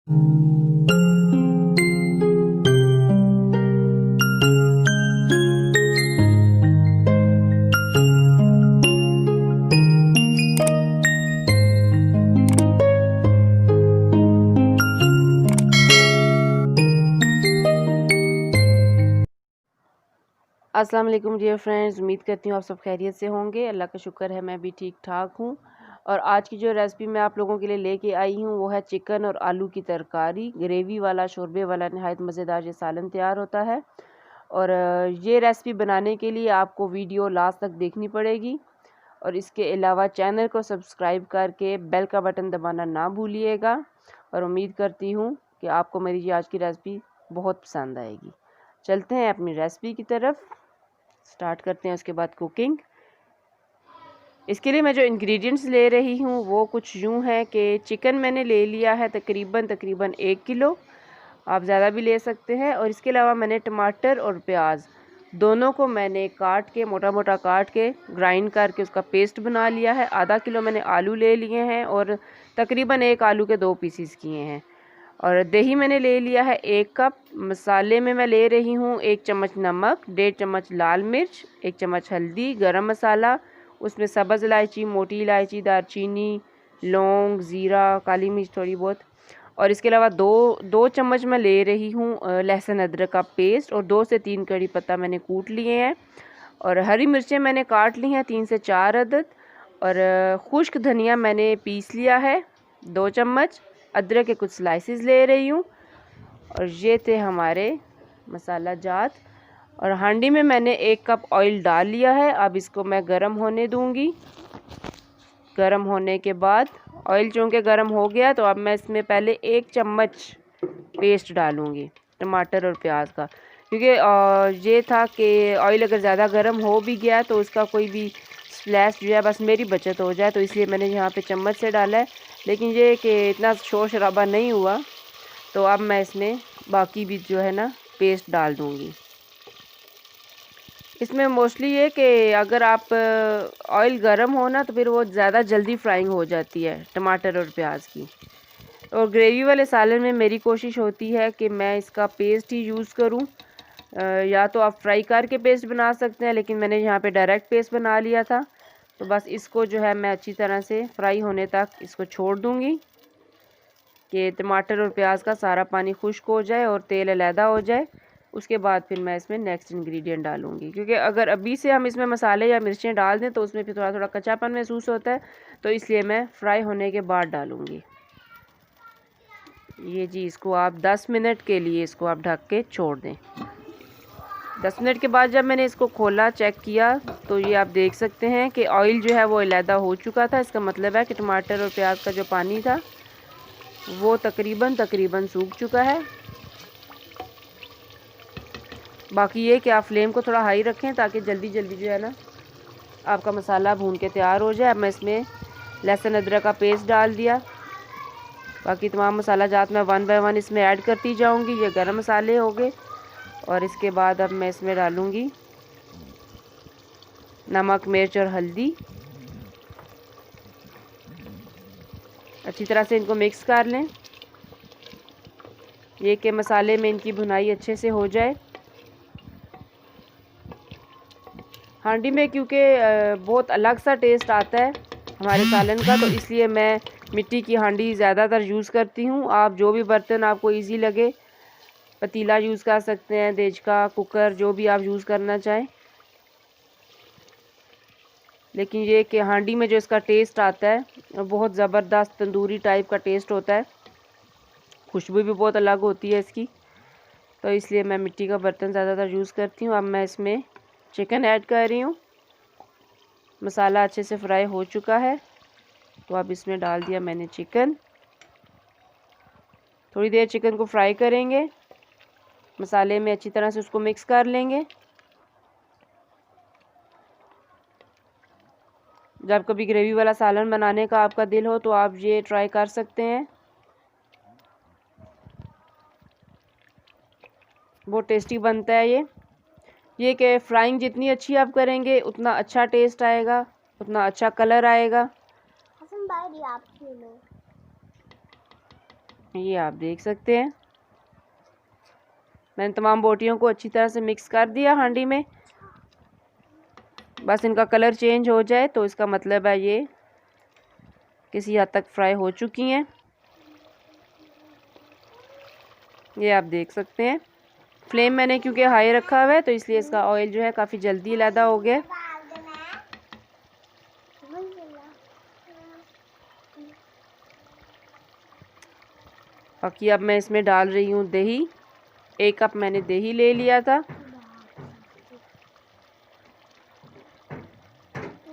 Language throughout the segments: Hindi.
अस्सलाम वालेकुम डियर फ्रेंड्स, उम्मीद करती हूँ आप सब खैरियत से होंगे। अल्लाह का शुक्र है मैं भी ठीक ठाक हूँ। और आज की जो रेसिपी मैं आप लोगों के लिए लेके आई हूँ वो है चिकन और आलू की तरकारी, ग्रेवी वाला, शोरबे वाला नहायत मज़ेदार ये सालन तैयार होता है। और ये रेसिपी बनाने के लिए आपको वीडियो लास्ट तक देखनी पड़ेगी। और इसके अलावा चैनल को सब्सक्राइब करके बेल का बटन दबाना ना भूलिएगा। और उम्मीद करती हूँ कि आपको मेरी ये आज की रेसिपी बहुत पसंद आएगी। चलते हैं अपनी रेसिपी की तरफ, स्टार्ट करते हैं उसके बाद कुकिंग। इसके लिए मैं जो इंग्रेडिएंट्स ले रही हूँ वो कुछ यूँ है कि चिकन मैंने ले लिया है तकरीबन 1 किलो, आप ज़्यादा भी ले सकते हैं। और इसके अलावा मैंने टमाटर और प्याज दोनों को मैंने काट के, मोटा मोटा काट के, ग्राइंड करके उसका पेस्ट बना लिया है। आधा किलो मैंने आलू ले लिए हैं और तकरीबन 1 आलू के 2 पीसीस किए हैं। और दही मैंने ले लिया है 1 कप। मसाले में मैं ले रही हूँ 1 चम्मच नमक, 1.5 चम्मच लाल मिर्च, 1 चम्मच हल्दी, गरम मसाला, उसमें सब्ज़ इलायची, मोटी इलायची, दारचीनी, लौंग, ज़ीरा, काली मिर्च थोड़ी बहुत। और इसके अलावा दो चम्मच मैं ले रही हूँ लहसुन अदरक का पेस्ट, और 2 से 3 कड़ी पत्ता मैंने कूट लिए हैं। और हरी मिर्चें मैंने काट ली हैं 3 से 4 अदद। और खुश्क धनिया मैंने पीस लिया है 2 चम्मच। अदरक के कुछ स्लाइसेस ले रही हूँ। और ये थे हमारे मसाला जात। और हांडी में मैंने 1 कप ऑयल डाल लिया है। अब इसको मैं गरम होने दूंगी। गरम होने के बाद ऑयल चूँकि गरम हो गया तो अब मैं इसमें पहले 1 चम्मच पेस्ट डालूंगी टमाटर और प्याज का, क्योंकि ये था कि ऑयल अगर ज़्यादा गर्म हो भी गया तो उसका कोई भी स्प्लैश जो है बस मेरी बचत हो जाए, तो इसलिए मैंने यहाँ पे चम्मच से डाला है। लेकिन ये कि इतना शोर शराबा नहीं हुआ, तो अब मैं इसमें बाकी भी जो है ना पेस्ट डाल दूँगी। इसमें मोस्टली ये कि अगर आप ऑयल गर्म हो ना तो फिर वो ज़्यादा जल्दी फ्राइंग हो जाती है टमाटर और प्याज की। और ग्रेवी वाले सालन में मेरी कोशिश होती है कि मैं इसका पेस्ट ही यूज़ करूं। या तो आप फ्राई करके पेस्ट बना सकते हैं, लेकिन मैंने यहाँ पे डायरेक्ट पेस्ट बना लिया था। तो बस इसको जो है मैं अच्छी तरह से फ्राई होने तक इसको छोड़ दूँगी कि टमाटर और प्याज का सारा पानी खुश्क हो जाए और तेल अलहदा हो जाए। उसके बाद फिर मैं इसमें नेक्स्ट इंग्रेडिएंट डालूँगी, क्योंकि अगर अभी से हम इसमें मसाले या मिर्चें डाल दें तो उसमें फिर थोड़ा थोड़ा कच्चापन महसूस होता है, तो इसलिए मैं फ्राई होने के बाद डालूँगी। ये जी, इसको आप 10 मिनट के लिए इसको आप ढक के छोड़ दें। 10 मिनट के बाद जब मैंने इसको खोला, चेक किया, तो ये आप देख सकते हैं कि ऑयल जो है वो अलहदा हो चुका था। इसका मतलब है कि टमाटर और प्याज का जो पानी था वो तकरीबन सूख चुका है। बाकी ये कि आप फ्लेम को थोड़ा हाई रखें ताकि जल्दी जल्दी जो है ना आपका मसाला भून के तैयार हो जाए। अब मैं इसमें लहसुन अदरक का पेस्ट डाल दिया। बाकी तमाम मसाला जात मैं 1 बाय 1 इसमें ऐड करती जाऊंगी। ये गरम मसाले हो गए। और इसके बाद अब मैं इसमें डालूंगी नमक, मिर्च और हल्दी। अच्छी तरह से इनको मिक्स कर लें, ये कि मसाले में इनकी भुनाई अच्छे से हो जाए। हांडी में क्योंकि बहुत अलग सा टेस्ट आता है हमारे सालन का, तो इसलिए मैं मिट्टी की हांडी ज़्यादातर यूज़ करती हूँ। आप जो भी बर्तन आपको इजी लगे, पतीला यूज़ कर सकते हैं, देचका, कुकर, जो भी आप यूज़ करना चाहें। लेकिन ये कि हांडी में जो इसका टेस्ट आता है बहुत ज़बरदस्त तंदूरी टाइप का टेस्ट होता है, खुशबू भी बहुत अलग होती है इसकी, तो इसलिए मैं मिट्टी का बर्तन ज़्यादातर यूज़ करती हूँ। अब मैं इसमें चिकन ऐड कर रही हूँ। मसाला अच्छे से फ्राई हो चुका है, तो अब इसमें डाल दिया मैंने चिकन। थोड़ी देर चिकन को फ्राई करेंगे, मसाले में अच्छी तरह से उसको मिक्स कर लेंगे। जब कभी ग्रेवी वाला सालन बनाने का आपका दिल हो तो आप ये ट्राई कर सकते हैं, बहुत टेस्टी बनता है ये कि फ्राइंग जितनी अच्छी आप करेंगे उतना अच्छा टेस्ट आएगा, उतना अच्छा कलर आएगा। ये आप देख सकते हैं मैंने तमाम बोटियों को अच्छी तरह से मिक्स कर दिया हांडी में। बस इनका कलर चेंज हो जाए तो इसका मतलब है ये किसी हद तक फ्राई हो चुकी हैं। ये आप देख सकते हैं फ्लेम मैंने क्योंकि हाई रखा हुआ है तो इसलिए इसका ऑयल जो है काफ़ी जल्दी अलहदा हो गया। बाकी अब मैं इसमें डाल रही हूँ दही। 1 कप मैंने दही ले लिया था।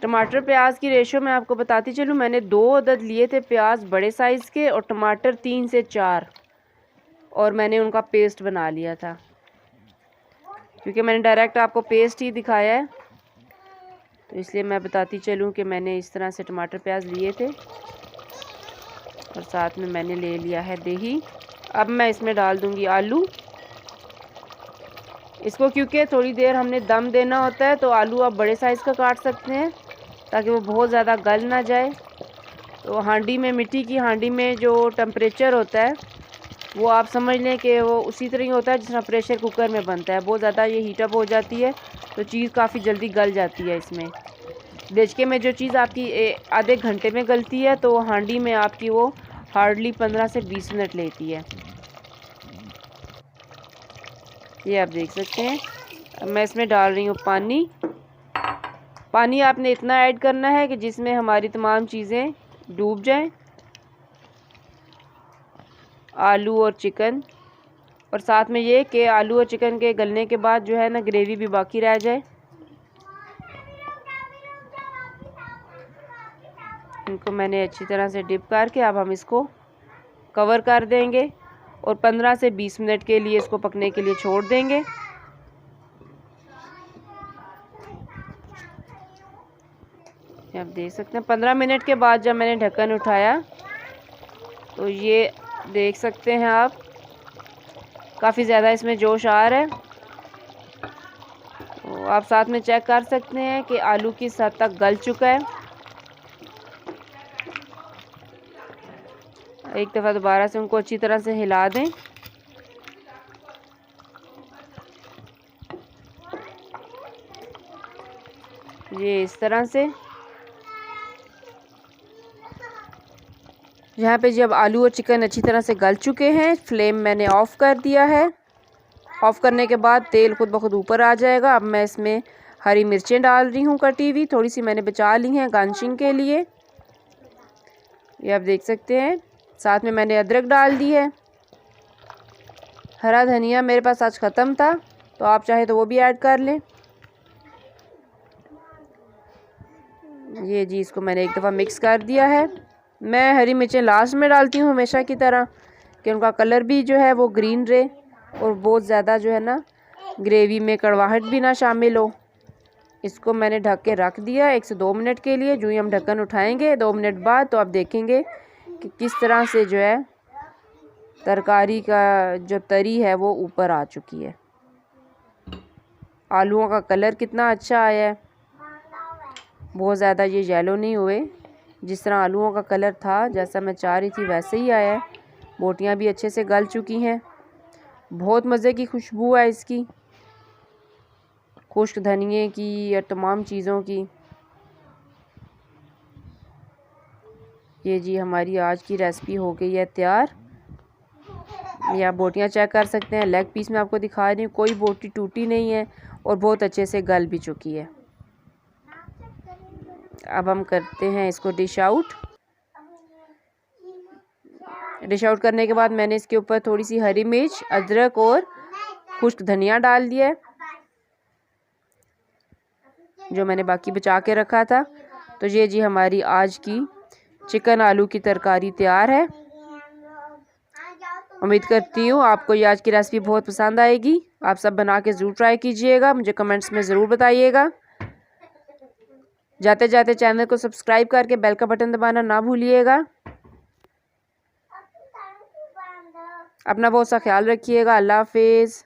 टमाटर प्याज की रेशो मैं आपको बताती चलूँ, मैंने 2 अदद लिए थे प्याज बड़े साइज़ के और टमाटर 3 से 4 और मैंने उनका पेस्ट बना लिया था। क्योंकि मैंने डायरेक्ट आपको पेस्ट ही दिखाया है तो इसलिए मैं बताती चलूँ कि मैंने इस तरह से टमाटर प्याज लिए थे और साथ में मैंने ले लिया है दही। अब मैं इसमें डाल दूँगी आलू। इसको क्योंकि थोड़ी देर हमने दम देना होता है तो आलू आप बड़े साइज़ का काट सकते हैं ताकि वो बहुत ज़्यादा गल ना जाए। तो हांडी में, मिट्टी की हांडी में जो टेम्परेचर होता है वो आप समझ लें कि वो उसी तरह ही होता है जिस तरह प्रेशर कुकर में बनता है। बहुत ज़्यादा ये हीटअप हो जाती है तो चीज़ काफ़ी जल्दी गल जाती है। इसमें देचके में जो चीज़ आपकी आधे घंटे में गलती है तो हांडी में आपकी वो हार्डली 15 से 20 मिनट लेती है। ये आप देख सकते हैं। अब मैं इसमें डाल रही हूँ पानी। पानी आपने इतना ऐड करना है कि जिसमें हमारी तमाम चीज़ें डूब जाएं, आलू और चिकन, और साथ में ये कि आलू और चिकन के गलने के बाद जो है ना ग्रेवी भी बाकी रह जाए। इनको मैंने अच्छी तरह से डिप करके अब हम इसको कवर कर देंगे और 15 से 20 मिनट के लिए इसको पकने के लिए छोड़ देंगे। आप देख सकते हैं 15 मिनट के बाद जब मैंने ढक्कन उठाया तो ये देख सकते हैं आप काफ़ी ज़्यादा इसमें जोश आ रहा है। तो आप साथ में चेक कर सकते हैं कि आलू किस हद तक गल चुका है। एक दफ़ा दोबारा से उनको अच्छी तरह से हिला दें। ये इस तरह से यहाँ पे जब आलू और चिकन अच्छी तरह से गल चुके हैं, फ्लेम मैंने ऑफ़ कर दिया है। ऑफ़ करने के बाद तेल खुद ब खुद ऊपर आ जाएगा। अब मैं इसमें हरी मिर्चें डाल रही हूँ कटी हुई, थोड़ी सी मैंने बचा ली हैं गार्निशिंग के लिए। ये आप देख सकते हैं। साथ में मैंने अदरक डाल दी है। हरा धनिया मेरे पास आज ख़त्म था तो आप चाहे तो वो भी ऐड कर लें। ये जी इसको मैंने एक दफ़ा मिक्स कर दिया है। मैं हरी मिर्चें लास्ट में डालती हूँ हमेशा की तरह कि उनका कलर भी जो है वो ग्रीन रहे और बहुत ज़्यादा जो है ना ग्रेवी में कड़वाहट भी ना शामिल हो। इसको मैंने ढक के रख दिया 1 से 2 मिनट के लिए। जो ही हम ढक्कन उठाएंगे 2 मिनट बाद तो आप देखेंगे कि किस तरह से जो है तरकारी का जो तरी है वो ऊपर आ चुकी है। आलूओं का कलर कितना अच्छा आया है, बहुत ज़्यादा ये येलो नहीं हुए। जिस तरह आलूओं का कलर था, जैसा मैं चाह रही थी वैसे ही आया है। बोटियां भी अच्छे से गल चुकी हैं। बहुत मज़े की खुशबू है इसकी, खुश्क धनिए की और तमाम चीज़ों की। ये जी हमारी आज की रेसिपी हो गई है तैयार। ये आप बोटियां चेक कर सकते हैं। लेग पीस में आपको दिखा रही हूँ, कोई बोटी टूटी नहीं है और बहुत अच्छे से गल भी चुकी है। अब हम करते हैं इसको डिश आउट। डिश आउट करने के बाद मैंने इसके ऊपर थोड़ी सी हरी मिर्च, अदरक और खुश्क धनिया डाल दिया है जो मैंने बाकी बचा के रखा था। तो ये जी हमारी आज की चिकन आलू की तरकारी तैयार है। उम्मीद करती हूँ आपको ये आज की रेसिपी बहुत पसंद आएगी। आप सब बना के ज़रूर ट्राई कीजिएगा, मुझे कमेंट्स में ज़रूर बताइएगा। जाते जाते चैनल को सब्सक्राइब करके बेल का बटन दबाना ना भूलिएगा। अपना बहुत सा ख्याल रखिएगा। अल्लाह हाफिज़।